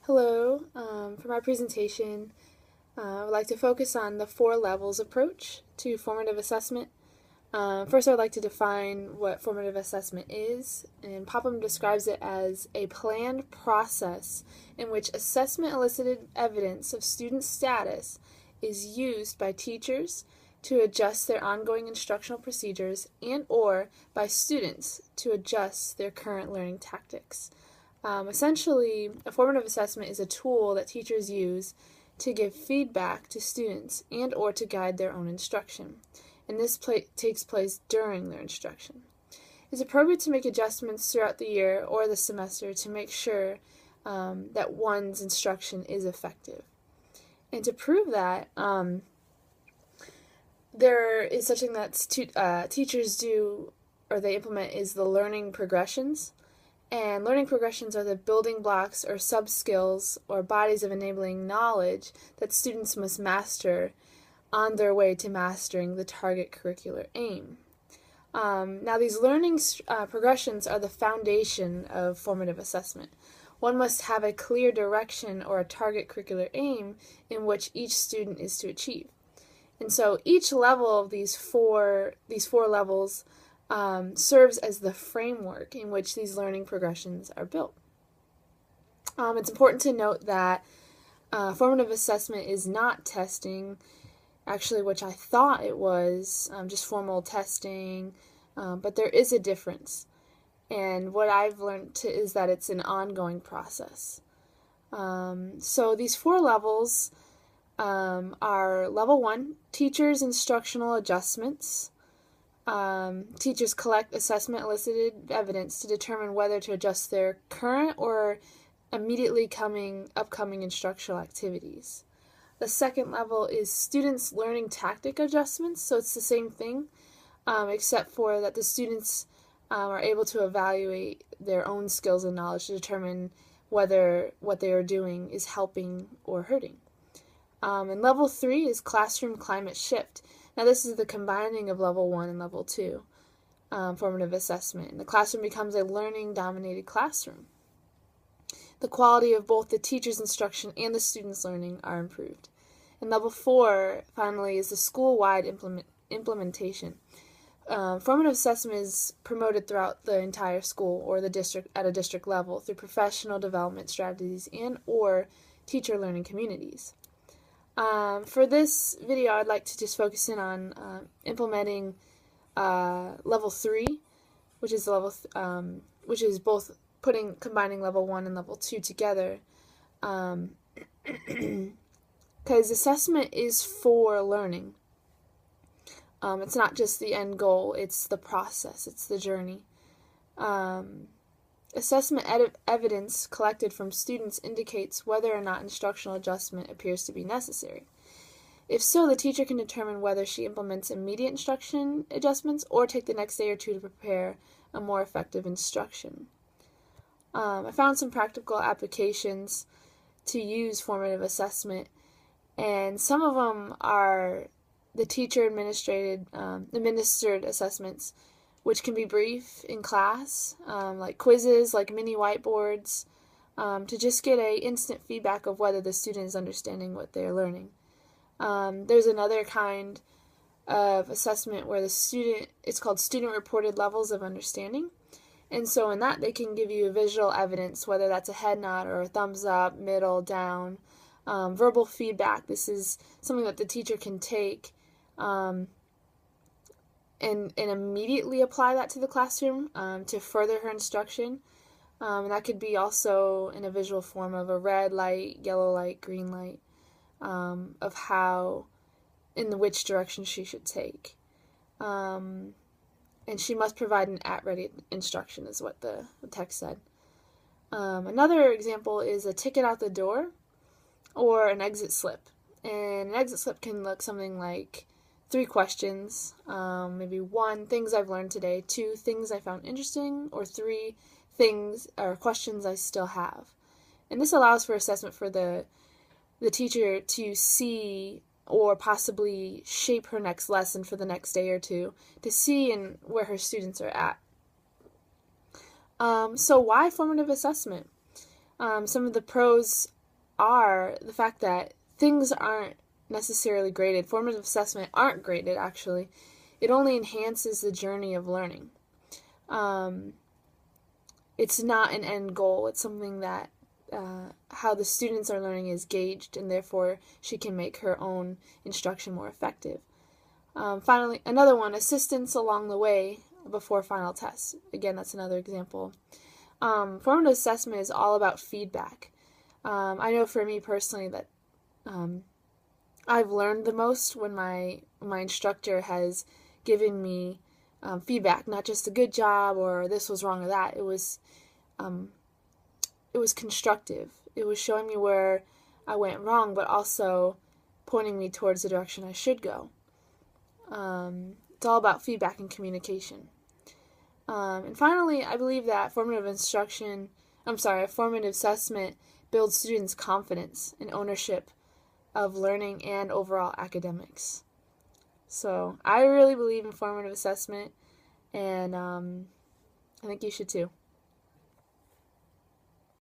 Hello. For my presentation, I would like to focus on the 4 levels approach to formative assessment. First, I would like to define what formative assessment is, and Popham describes it as a planned process in which assessment elicited evidence of student status is used by teachers to adjust their ongoing instructional procedures and/or by students to adjust their current learning tactics. Essentially, a formative assessment is a tool that teachers use to give feedback to students and/or to guide their own instruction, and this takes place during their instruction. It's appropriate to make adjustments throughout the year or the semester to make sure that one's instruction is effective. And to prove that, there is something that teachers do or they implement is the learning progressions. And learning progressions are the building blocks or sub-skills or bodies of enabling knowledge that students must master on their way to mastering the target curricular aim. Now, these learning progressions are the foundation of formative assessment. One must have a clear direction or a target curricular aim in which each student is to achieve. And so each level of these four levels serves as the framework in which these learning progressions are built. It's important to note that formative assessment is not testing, actually, which I thought it was, just formal testing, but there is a difference. And what I've learned is that it's an ongoing process. So these 4 levels are level 1, teachers' instructional adjustments. Teachers collect assessment elicited evidence to determine whether to adjust their current or immediately upcoming instructional activities. The second level is students' learning tactic adjustments, so it's the same thing, except for that the students are able to evaluate their own skills and knowledge to determine whether what they are doing is helping or hurting. And level 3 is classroom climate shift. Now, this is the combining of level 1 and level 2 formative assessment. And the classroom becomes a learning-dominated classroom. The quality of both the teacher's instruction and the student's learning are improved. And level 4, finally, is the school-wide implementation. Formative assessment is promoted throughout the entire school or the district at a district level through professional development strategies and/or teacher learning communities. For this video, I'd like to just focus in on implementing level 3, which is which is both combining level 1 and level 2 together, because assessment is for learning. It's not just the end goal; it's the process, it's the journey. Assessment evidence collected from students indicates whether or not instructional adjustment appears to be necessary. If so, the teacher can determine whether she implements immediate instruction adjustments or take the next day or 2 to prepare a more effective instruction. I found some practical applications to use formative assessment, and some of them are the teacher administered assessments, which can be brief in class, like quizzes, like mini whiteboards, to just get instant feedback of whether the student is understanding what they're learning. There's another kind of assessment where it's called student-reported levels of understanding. And so in that, they can give you visual evidence, whether that's a head nod or a thumbs up, middle, down, verbal feedback. This is something that the teacher can take and immediately apply that to the classroom to further her instruction. And that could be also in a visual form of a red light, yellow light, green light, of which direction she should take. And she must provide an at-ready instruction, is what the text said. Another example is a ticket out the door or an exit slip. And an exit slip can look something like 3 questions, maybe 1, things I've learned today, 2, things I found interesting, or 3, things or questions I still have. And this allows for assessment for the teacher to see or possibly shape her next lesson for the next day or 2 to see where her students are at. So why formative assessment? Some of the pros are the fact that things aren't necessarily graded. Formative assessment aren't graded, actually. It only enhances the journey of learning. It's not an end goal. It's something that how the students are learning is gauged, and therefore she can make her own instruction more effective. Finally, another one, assistance along the way before final tests. Again, that's another example. Formative assessment is all about feedback. I know for me personally that I've learned the most when my instructor has given me feedback, not just a good job or this was wrong or that. It was constructive. It was showing me where I went wrong, but also pointing me towards the direction I should go. It's all about feedback and communication. And finally, I believe that formative assessment builds students' confidence and ownership of learning and overall academics. So I really believe in formative assessment, and I think you should too.